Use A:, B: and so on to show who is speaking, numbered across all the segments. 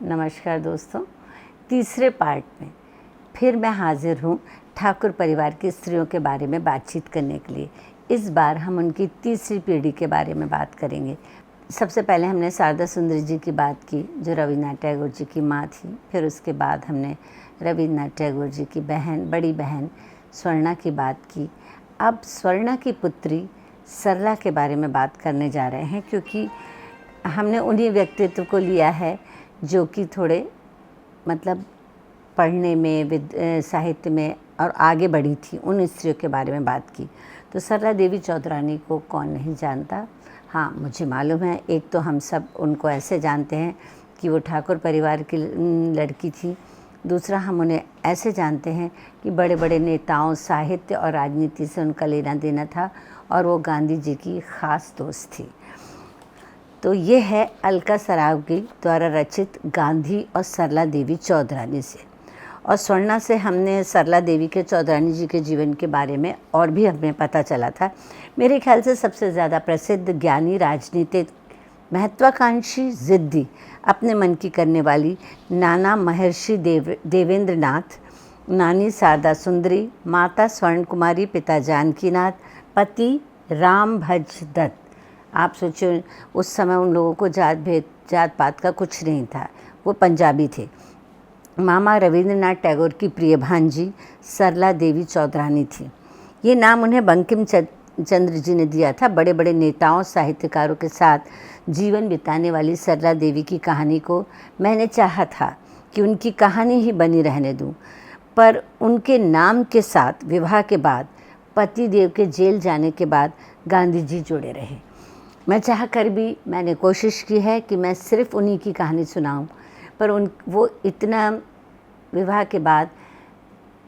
A: नमस्कार दोस्तों। तीसरे पार्ट में फिर मैं हाजिर हूँ ठाकुर परिवार की स्त्रियों के बारे में बातचीत करने के लिए। इस बार हम उनकी तीसरी पीढ़ी के बारे में बात करेंगे। सबसे पहले हमने शारदा सुंदरी जी की बात की, जो रवींद्रनाथ टैगोर जी की माँ थी। फिर उसके बाद हमने रवींद्रनाथ टैगोर जी की बड़ी बहन स्वर्णा की बात की। अब स्वर्णा की पुत्री सरला के बारे में बात करने जा रहे हैं, क्योंकि हमने उन्हीं व्यक्तित्व को लिया है जो कि थोड़े पढ़ने में, साहित्य में और आगे बढ़ी थी। उन स्त्रियों के बारे में बात की। तो सरला देवी चौधरानी को कौन नहीं जानता। हाँ, मुझे मालूम है। एक तो हम सब उनको ऐसे जानते हैं कि वो ठाकुर परिवार की लड़की थी। दूसरा, हम उन्हें ऐसे जानते हैं कि बड़े बड़े नेताओं, साहित्य और राजनीति से उनका लेना देना था और वो गांधी जी की ख़ास दोस्त थी। तो ये है अलका सरावगी द्वारा रचित गांधी और सरला देवी चौधरानी से। और स्वर्णा से हमने सरला देवी के चौधरानी जी के जीवन के बारे में और भी हमें पता चला था। मेरे ख्याल से सबसे ज़्यादा प्रसिद्ध ज्ञानी, राजनीतिक, महत्वाकांक्षी, ज़िद्दी, अपने मन की करने वाली नाना महर्षि देवेंद्र नाथ, नानी शारदा सुंदरी, माता स्वर्ण कुमारी, पिता जानकीनाथ, पति राम भज दत्त। आप सोचिए, उस समय उन लोगों को जात पात का कुछ नहीं था, वो पंजाबी थे। मामा रवींद्रनाथ टैगोर की प्रिय भांजी सरला देवी चौधरानी थी। ये नाम उन्हें बंकिम चंद्र जी ने दिया था। बड़े बड़े नेताओं, साहित्यकारों के साथ जीवन बिताने वाली सरला देवी की कहानी को मैंने चाहा था कि उनकी कहानी ही बनी रहने दूं, पर उनके नाम के साथ विवाह के बाद, पति देव के जेल जाने के बाद गांधी जी जुड़े रहे। मैं चाह कर भी मैंने कोशिश की है कि मैं सिर्फ़ उन्हीं की कहानी सुनाऊं, पर वो इतना विवाह के बाद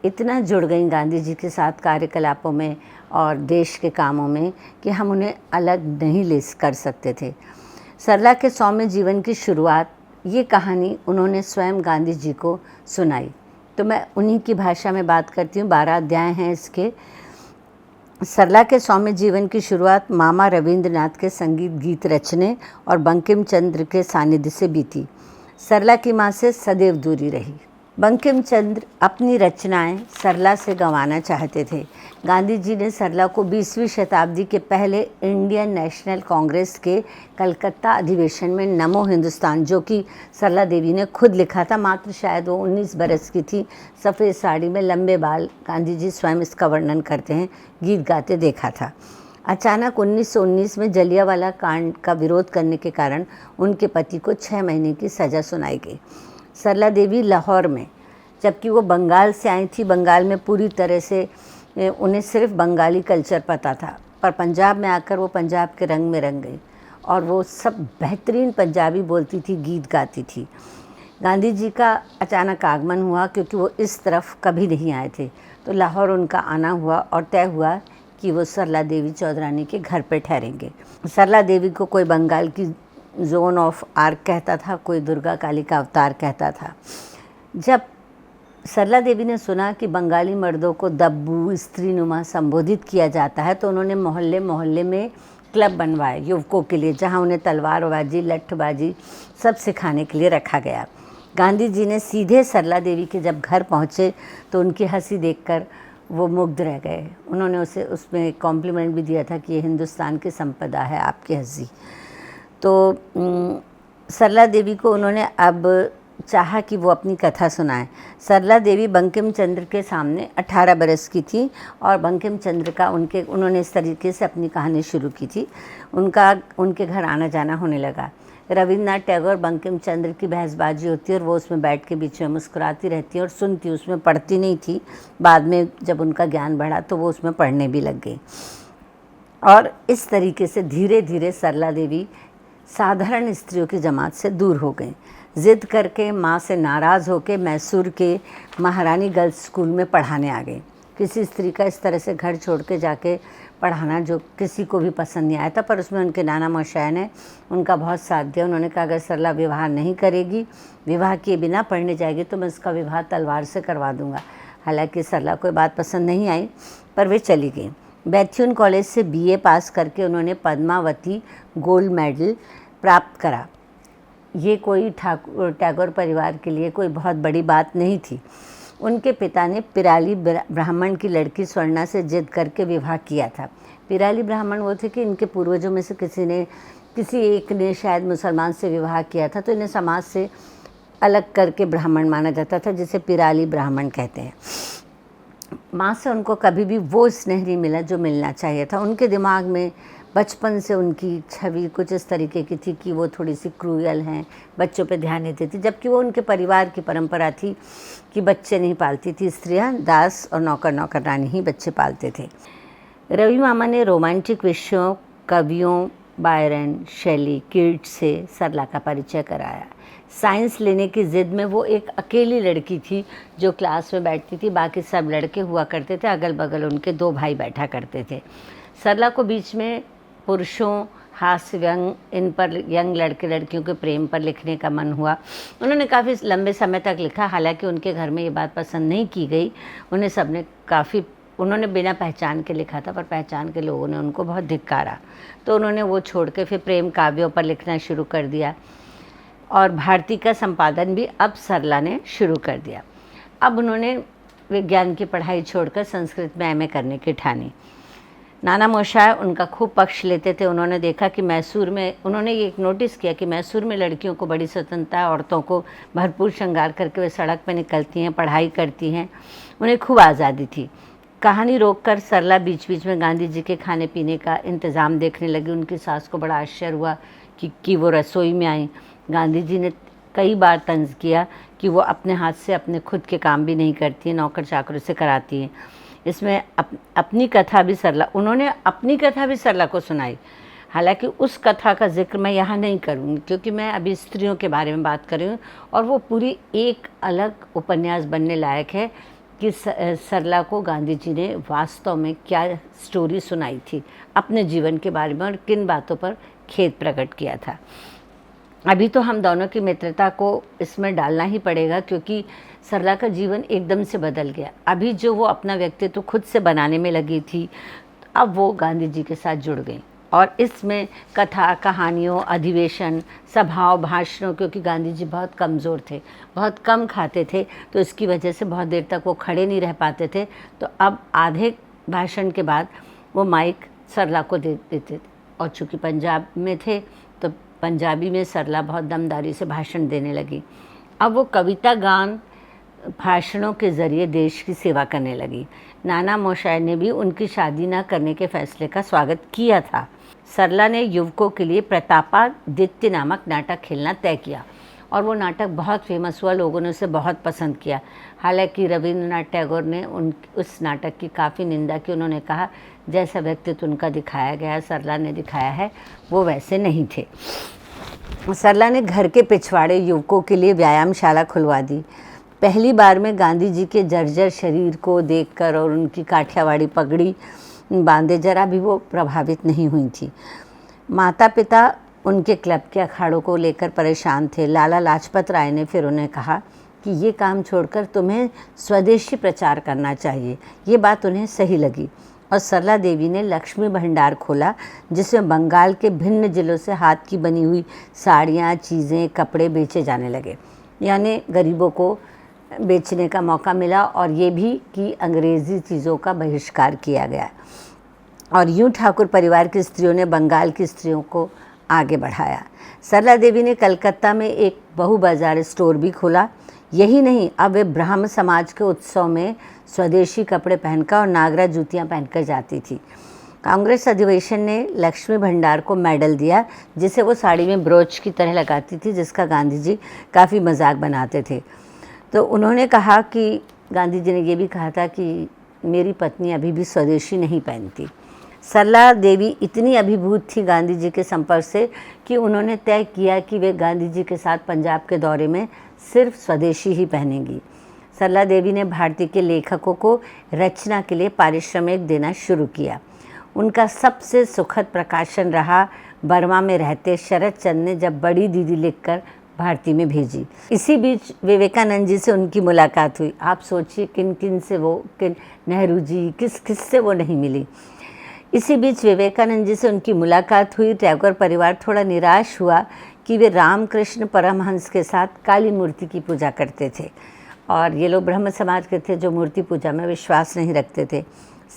A: इतना जुड़ गई गांधी जी के साथ कार्यकलापों में और देश के कामों में कि हम उन्हें अलग नहीं ले कर सकते थे। सरला के सौम्य जीवन की शुरुआत, ये कहानी उन्होंने स्वयं गांधी जी को सुनाई। तो मैं उन्हीं की भाषा में बात करती हूँ। 12 अध्याय हैं इसके। सरला के सौम्य जीवन की शुरुआत मामा रवींद्रनाथ के संगीत गीत रचने और बंकिम चंद्र के सानिध्य से बीती। सरला की माँ से सदैव दूरी रही। बंकिम चंद्र अपनी रचनाएं सरला से गंवाना चाहते थे। गांधी जी ने सरला को 20वीं शताब्दी के पहले इंडियन नेशनल कांग्रेस के कलकत्ता अधिवेशन में नमो हिंदुस्तान, जो कि सरला देवी ने खुद लिखा था, मात्र शायद वो 19 बरस की थी, सफ़ेद साड़ी में लंबे बाल, गांधी जी स्वयं इसका वर्णन करते हैं, गीत गाते देखा था। अचानक 1919 में जलियांवाला कांड का विरोध करने के कारण उनके पति को 6 महीने की सज़ा सुनाई गई। सरला देवी लाहौर में, जबकि वो बंगाल से आई थी, बंगाल में पूरी तरह से उन्हें सिर्फ बंगाली कल्चर पता था, पर पंजाब में आकर वो पंजाब के रंग में रंग गई और वो सब बेहतरीन पंजाबी बोलती थी, गीत गाती थी। गांधी जी का अचानक आगमन हुआ, क्योंकि वो इस तरफ कभी नहीं आए थे। तो लाहौर उनका आना हुआ और तय हुआ कि वो सरला देवी चौधरानी के घर पर ठहरेंगे। सरला देवी को कोई बंगाल की जोन ऑफ आर्क कहता था, कोई दुर्गा काली का अवतार कहता था। जब सरला देवी ने सुना कि बंगाली मर्दों को दब्बू, स्त्रीनुमा संबोधित किया जाता है, तो उन्होंने मोहल्ले मोहल्ले में क्लब बनवाए युवकों के लिए, जहां उन्हें तलवारबाजी, लठबाजी सब सिखाने के लिए रखा गया। गांधी जी ने सीधे सरला देवी के जब घर पहुँचे तो उनकी हंसी देखकर वो मुग्ध रह गए। उन्होंने उसमें कॉम्प्लीमेंट भी दिया था कि ये हिंदुस्तान की संपदा है, आपकी हंसी। तो सरला देवी को उन्होंने अब चाहा कि वो अपनी कथा सुनाएं। सरला देवी बंकिम चंद्र के सामने 18 बरस की थी और बंकिम चंद्र का उन्होंने इस तरीके से अपनी कहानी शुरू की थी। उनके घर आना जाना होने लगा। रवींद्रनाथ टैगोर, बंकिम चंद्र की बहसबाजी होती है और वो उसमें बैठ के बीच में मुस्कुराती रहती है और सुनती, उसमें पढ़ती नहीं थी। बाद में जब उनका ज्ञान बढ़ा तो वो उसमें पढ़ने भी लग गई। और इस तरीके से धीरे धीरे सरला देवी साधारण स्त्रियों की जमात से दूर हो गई। ज़िद करके माँ से नाराज़ होकर मैसूर के महारानी गर्ल्स स्कूल में पढ़ाने आ गई। किसी स्त्री का इस तरह से घर छोड़ के जाके पढ़ाना जो किसी को भी पसंद नहीं आया था, पर उसमें उनके नाना मौसाया ने उनका बहुत साथ दिया। उन्होंने कहा, अगर सरला विवाह नहीं करेगी, विवाह किए बिना पढ़ने जाएगी, तो मैं उसका विवाह तलवार से करवा दूँगा। हालांकि सरला कोई बात पसंद नहीं आई, पर वे चली गई। बैथ्यून कॉलेज से BA पास करके उन्होंने पद्मावती गोल्ड मेडल प्राप्त करा। ये कोई टैगोर परिवार के लिए कोई बहुत बड़ी बात नहीं थी। उनके पिता ने पिराली ब्राह्मण की लड़की स्वर्णा से जिद करके विवाह किया था। पिराली ब्राह्मण वो थे कि इनके पूर्वजों में से किसी एक ने शायद मुसलमान से विवाह किया था, तो इन्हें समाज से अलग करके ब्राह्मण माना जाता था, जिसे पिराली ब्राह्मण कहते हैं। माँ से उनको कभी भी वो स्नेह नहीं मिला जो मिलना चाहिए था। उनके दिमाग में बचपन से उनकी छवि कुछ इस तरीके की थी कि वो थोड़ी सी क्रूयल हैं, बच्चों पे ध्यान नहीं देती, जबकि वो उनके परिवार की परंपरा थी कि बच्चे नहीं पालती थी स्त्रियाँ, दास और नौकरानी ही बच्चे पालते थे। रवि मामा ने रोमांटिक विषयों, कवियों बायरन, शैली, कीट्स से सरला का परिचय कराया। साइंस लेने की ज़िद में वो एक अकेली लड़की थी जो क्लास में बैठती थी, बाकी सब लड़के हुआ करते थे, अगल बगल उनके 2 भाई बैठा करते थे। सरला को बीच में पुरुषों, हास्य व्यंग, इन पर यंग लड़के लड़कियों के प्रेम पर लिखने का मन हुआ। उन्होंने काफ़ी लंबे समय तक लिखा, हालांकि उनके घर में ये बात पसंद नहीं की गई। उन्होंने बिना पहचान के लिखा था, पर पहचान के लोगों ने उनको बहुत धिक्कारा, तो उन्होंने वो छोड़ के फिर प्रेम काव्यों पर लिखना शुरू कर दिया। और भारती का संपादन भी अब सरला ने शुरू कर दिया। अब उन्होंने विज्ञान की पढ़ाई छोड़कर संस्कृत में एमए करने की ठानी। नाना मोशाय उनका खूब पक्ष लेते थे। उन्होंने ये एक नोटिस किया कि मैसूर में लड़कियों को बड़ी स्वतंत्रता है, औरतों को भरपूर श्रृंगार करके वे सड़क पर निकलती हैं, पढ़ाई करती हैं, उन्हें खूब आज़ादी थी। कहानी रोककर सरला बीच बीच में गांधी जी के खाने पीने का इंतज़ाम देखने लगी। उनकी सास को बड़ा आश्चर्य हुआ कि वो रसोई में आई। गांधी जी ने कई बार तंज किया कि वो अपने हाथ से अपने खुद के काम भी नहीं करती हैं, नौकर चाकरों से कराती हैं। इसमें उन्होंने अपनी कथा भी सरला को सुनाई। हालांकि उस कथा का जिक्र मैं यहाँ नहीं करूँगी, क्योंकि मैं अभी स्त्रियों के बारे में बात कर रही हूँ, और वो पूरी एक अलग उपन्यास बनने लायक है कि सरला को गांधी जी ने वास्तव में क्या स्टोरी सुनाई थी अपने जीवन के बारे में और किन बातों पर खेद प्रकट किया था। अभी तो हम दोनों की मित्रता को इसमें डालना ही पड़ेगा, क्योंकि सरला का जीवन एकदम से बदल गया। अभी जो वो अपना व्यक्तित्व खुद से बनाने में लगी थी, अब वो गांधी जी के साथ जुड़ गई। और इसमें कथा, कहानियों, अधिवेशन, सभाओं, भाषणों, क्योंकि गांधी जी बहुत कमज़ोर थे, बहुत कम खाते थे, तो इसकी वजह से बहुत देर तक वो खड़े नहीं रह पाते थे। तो अब आधे भाषण के बाद वो माइक सरला को दे देते थे, और चूँकि पंजाब में थे तो पंजाबी में सरला बहुत दमदारी से भाषण देने लगी। अब वो कविता, गान, भाषणों के ज़रिए देश की सेवा करने लगी। नाना मोशाय ने भी उनकी शादी न करने के फैसले का स्वागत किया था। सरला ने युवकों के लिए प्रतापादित्य नामक नाटक खेलना तय किया, और वो नाटक बहुत फेमस हुआ, लोगों ने उसे बहुत पसंद किया। हालांकि रविंद्रनाथ टैगोर ने उस नाटक की काफ़ी निंदा की। उन्होंने कहा, जैसा व्यक्तित्व उनका दिखाया गया, सरला ने दिखाया है, वो वैसे नहीं थे। सरला ने घर के पिछवाड़े युवकों के लिए व्यायामशाला खुलवा दी। पहली बार में गांधी जी के जर्जर शरीर को देखकर और उनकी काठियावाड़ी पगड़ी बांधे जरा भी वो प्रभावित नहीं हुई थी। माता पिता उनके क्लब के अखाड़ों को लेकर परेशान थे। लाला लाजपत राय ने फिर उन्हें कहा कि ये काम छोड़कर तुम्हें स्वदेशी प्रचार करना चाहिए। ये बात उन्हें सही लगी, और सरला देवी ने लक्ष्मी भंडार खोला, जिसमें बंगाल के भिन्न जिलों से हाथ की बनी हुई साड़ियाँ, चीज़ें, कपड़े बेचे जाने लगे। यानी गरीबों को बेचने का मौका मिला, और ये भी कि अंग्रेज़ी चीज़ों का बहिष्कार किया गया। और यूँ ठाकुर परिवार की स्त्रियों ने बंगाल की स्त्रियों को आगे बढ़ाया। सरला देवी ने कलकत्ता में एक बहु बाजार स्टोर भी खोला। यही नहीं, अब वे ब्राह्म समाज के उत्सव में स्वदेशी कपड़े पहनकर और नागरा जूतियाँ पहनकर जाती थी। कांग्रेस अधिवेशन ने लक्ष्मी भंडार को मेडल दिया, जिसे वो साड़ी में ब्रोच की तरह लगाती थी, जिसका गांधी जी काफ़ी मजाक बनाते थे। तो उन्होंने कहा कि गांधी जी ने ये भी कहा था कि मेरी पत्नी अभी भी स्वदेशी नहीं पहनती। सरला देवी इतनी अभिभूत थी गांधी जी के संपर्क से कि उन्होंने तय किया कि वे गांधी जी के साथ पंजाब के दौरे में सिर्फ स्वदेशी ही पहनेंगी। सरला देवी ने भारतीय के लेखकों को रचना के लिए पारिश्रमिक देना शुरू किया। उनका सबसे सुखद प्रकाशन रहा बर्मा में रहते शरद चंद्र ने जब बड़ी दीदी लिखकर भारती में भेजी। इसी बीच विवेकानंद जी से उनकी मुलाकात हुई। आप सोचिए किन से नेहरू जी किस से वो नहीं मिली। इसी बीच विवेकानंद जी से उनकी मुलाकात हुई। टैगोर परिवार थोड़ा निराश हुआ कि वे रामकृष्ण परमहंस के साथ काली मूर्ति की पूजा करते थे और ये लोग ब्रह्म समाज के थे जो मूर्ति पूजा में विश्वास नहीं रखते थे।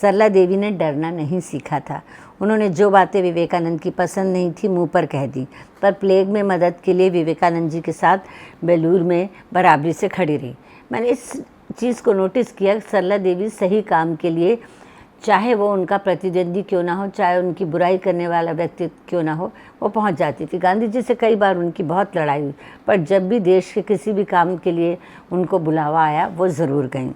A: सरला देवी ने डरना नहीं सीखा था। उन्होंने जो बातें विवेकानंद की पसंद नहीं थी मुंह पर कह दी, पर प्लेग में मदद के लिए विवेकानंद जी के साथ बेलूर में बराबरी से खड़ी रही। मैंने इस चीज़ को नोटिस किया, सरला देवी सही काम के लिए, चाहे वो उनका प्रतिद्वंदी क्यों ना हो, चाहे उनकी बुराई करने वाला व्यक्ति क्यों ना हो, वो पहुंच जाती थी। गांधी जी से कई बार उनकी बहुत लड़ाई हुई, पर जब भी देश के किसी भी काम के लिए उनको बुलावा आया वो ज़रूर गईं।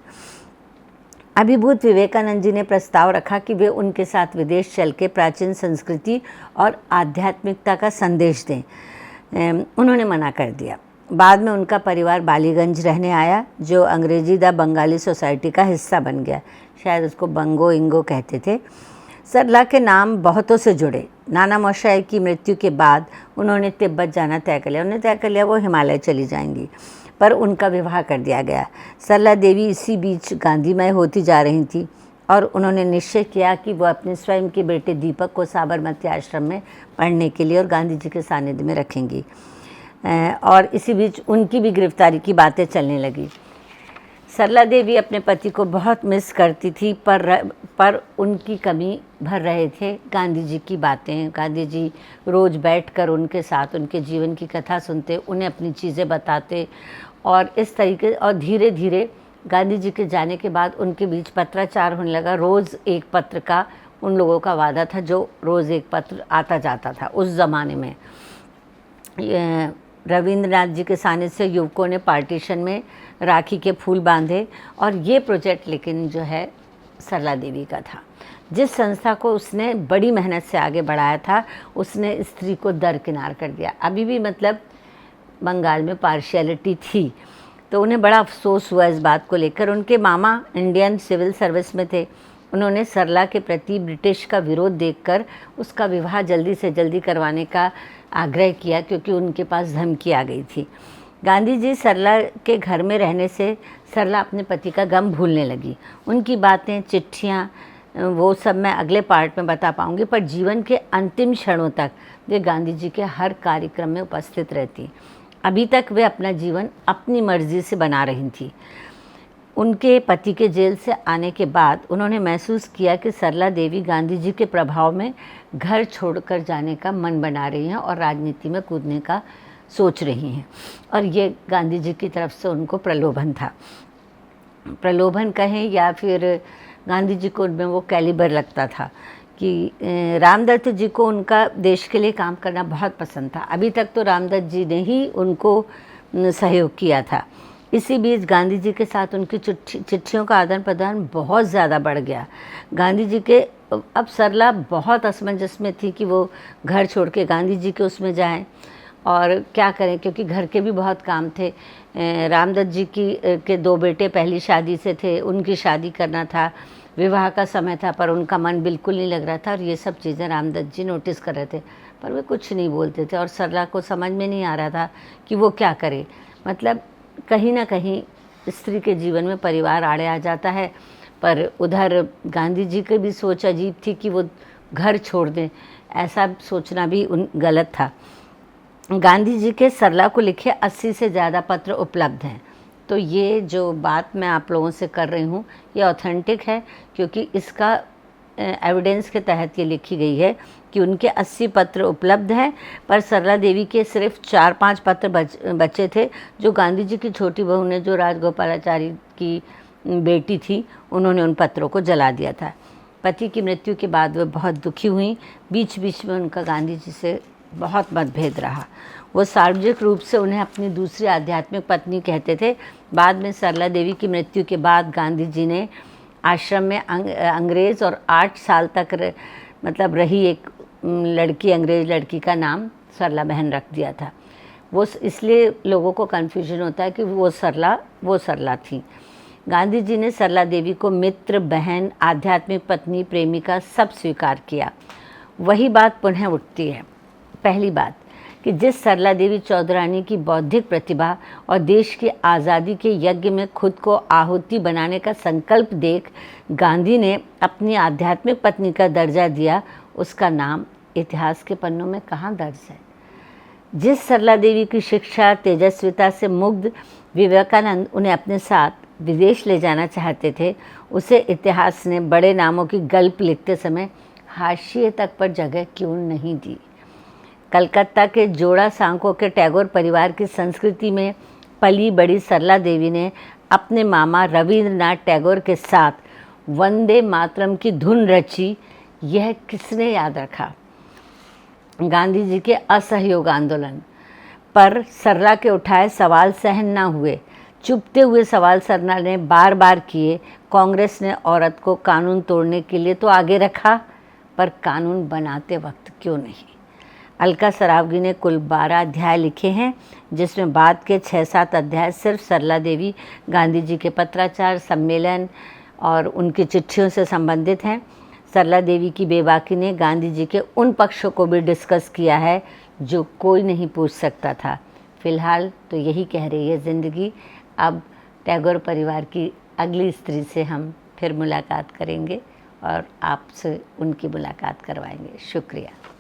A: अभिभूत विवेकानंद जी ने प्रस्ताव रखा कि वे उनके साथ विदेश चल के प्राचीन संस्कृति और आध्यात्मिकता का संदेश दें। उन्होंने मना कर दिया। बाद में उनका परिवार बालीगंज रहने आया, जो अंग्रेजी द बंगाली सोसाइटी का हिस्सा बन गया। शायद उसको बंगो इंगो कहते थे। सरला के नाम बहुतों से जुड़े। नाना मोशाई की मृत्यु के बाद उन्होंने तिब्बत जाना तय कर लिया। उन्होंने तय कर लिया वो हिमालय चली जाएंगी, पर उनका विवाह कर दिया गया। सरला देवी इसी बीच गांधीमय होती जा रही थी और उन्होंने निश्चय किया कि वो अपने स्वयं के बेटे दीपक को साबरमती आश्रम में पढ़ने के लिए और गांधी जी के सानिध्य में रखेंगी। और इसी बीच उनकी भी गिरफ्तारी की बातें चलने लगी। सरला देवी अपने पति को बहुत मिस करती थी, पर उनकी कमी भर रहे थे गांधी जी की बातें। गांधी जी रोज़ बैठकर उनके साथ उनके जीवन की कथा सुनते, उन्हें अपनी चीज़ें बताते और इस तरीके, और धीरे धीरे गांधी जी के जाने के बाद उनके बीच पत्राचार होने लगा। रोज़ एक पत्र का उन लोगों का वादा था, जो रोज़ एक पत्र आता जाता था उस ज़माने में। रविंद्रनाथ जी के सानिध्य से युवकों ने पार्टीशन में राखी के फूल बांधे और ये प्रोजेक्ट लेकिन जो है सरला देवी का था। जिस संस्था को उसने बड़ी मेहनत से आगे बढ़ाया था, उसने स्त्री को दरकिनार कर दिया। अभी भी मतलब बंगाल में पार्शियलिटी थी, तो उन्हें बड़ा अफसोस हुआ इस बात को लेकर। उनके मामा इंडियन सिविल सर्विस में थे। उन्होंने सरला के प्रति ब्रिटिश का विरोध देखकर उसका विवाह जल्दी से जल्दी करवाने का आग्रह किया, क्योंकि उनके पास धमकी आ गई थी। गांधी जी सरला के घर में रहने से सरला अपने पति का गम भूलने लगी। उनकी बातें, चिट्ठियाँ, वो सब मैं अगले पार्ट में बता पाऊँगी, पर जीवन के अंतिम क्षणों तक वे गांधी जी के हर कार्यक्रम में उपस्थित रहती। अभी तक वे अपना जीवन अपनी मर्जी से बना रही थी। उनके पति के जेल से आने के बाद उन्होंने महसूस किया कि सरला देवी गांधी जी के प्रभाव में घर छोड़कर जाने का मन बना रही हैं और राजनीति में कूदने का सोच रही हैं, और ये गांधी जी की तरफ से उनको प्रलोभन था। प्रलोभन कहें या फिर गांधी जी को उनमें वो कैलिबर लगता था कि रामदत्त जी को उनका देश के लिए काम करना बहुत पसंद था। अभी तक तो रामदत्त जी ने ही उनको सहयोग किया था। इसी बीच गांधी जी के साथ उनकी चिट्ठियों का आदान प्रदान बहुत ज़्यादा बढ़ गया। गांधी जी के, अब सरला बहुत असमंजस में थी कि वो घर छोड़ के गांधी जी के उसमें जाएं और क्या करें, क्योंकि घर के भी बहुत काम थे। रामदत्त जी के 2 बेटे पहली शादी से थे, उनकी शादी करना था, विवाह का समय था, पर उनका मन बिल्कुल नहीं लग रहा था और ये सब चीज़ें रामदत्त जी नोटिस कर रहे थे, पर वे कुछ नहीं बोलते थे और सरला को समझ में नहीं आ रहा था कि वो क्या करे। मतलब कहीं ना कहीं स्त्री के जीवन में परिवार आड़े आ जाता है, पर उधर गांधी जी की भी सोच अजीब थी कि वो घर छोड़ दें, ऐसा सोचना भी गलत था। गांधी जी के सरला को लिखे 80 से ज़्यादा पत्र उपलब्ध हैं। तो ये जो बात मैं आप लोगों से कर रही हूँ ये ऑथेंटिक है, क्योंकि इसका एविडेंस के तहत ये लिखी गई है कि उनके 80 पत्र उपलब्ध हैं, पर सरला देवी के सिर्फ 4-5 पत्र बचे थे, जो गांधी जी की छोटी बहू ने, जो राजगोपालाचारी की बेटी थी, उन्होंने उन पत्रों को जला दिया था। पति की मृत्यु के बाद वे बहुत दुखी हुई। बीच बीच में उनका गांधी जी से बहुत मतभेद रहा। वो सार्वजनिक रूप से उन्हें अपनी दूसरी आध्यात्मिक पत्नी कहते थे। बाद में सरला देवी की मृत्यु के बाद गांधी जी ने आश्रम में अंग्रेज़ और 8 साल तक रही एक लड़की, अंग्रेज़ लड़की का नाम सरला बहन रख दिया था। वो इसलिए लोगों को कन्फ्यूजन होता है कि वो सरला थी। गांधी जी ने सरला देवी को मित्र, बहन, आध्यात्मिक पत्नी, प्रेमिका सब स्वीकार किया। वही बात पुनः उठती है। पहली बात कि जिस सरला देवी चौधरानी की बौद्धिक प्रतिभा और देश की आज़ादी के यज्ञ में खुद को आहुति बनाने का संकल्प देख गांधी ने अपनी आध्यात्मिक पत्नी का दर्जा दिया, उसका नाम इतिहास के पन्नों में कहाँ दर्ज है। जिस सरला देवी की शिक्षा तेजस्विता से मुग्ध विवेकानंद उन्हें अपने साथ विदेश ले जाना चाहते थे, उसे इतिहास ने बड़े नामों की गल्प लिखते समय हाशिए तक पर जगह क्यों नहीं दी। कलकत्ता के जोड़ा सांको के टैगोर परिवार की संस्कृति में पली बड़ी सरला देवी ने अपने मामा रविंद्रनाथ टैगोर के साथ वंदे मातरम की धुन रची। यह किसने याद रखा? गांधी जी के असहयोग आंदोलन पर सरला के उठाए सवाल सहन न हुए। चुपते हुए सवाल सरला ने बार बार किए। कांग्रेस ने औरत को कानून तोड़ने के लिए तो आगे रखा, पर कानून बनाते वक्त क्यों नहीं। अलका सरावगी ने कुल 12 अध्याय लिखे हैं, जिसमें बाद के 6-7 अध्याय सिर्फ सरला देवी, गांधी जी के पत्राचार, सम्मेलन और उनकी चिट्ठियों से संबंधित हैं। सरला देवी की बेबाकी ने गांधी जी के उन पक्षों को भी डिस्कस किया है जो कोई नहीं पूछ सकता था। फ़िलहाल तो यही कह रही है ज़िंदगी। अब टैगोर परिवार की अगली स्त्री से हम फिर मुलाकात करेंगे और आपसे उनकी मुलाकात करवाएंगे। शुक्रिया।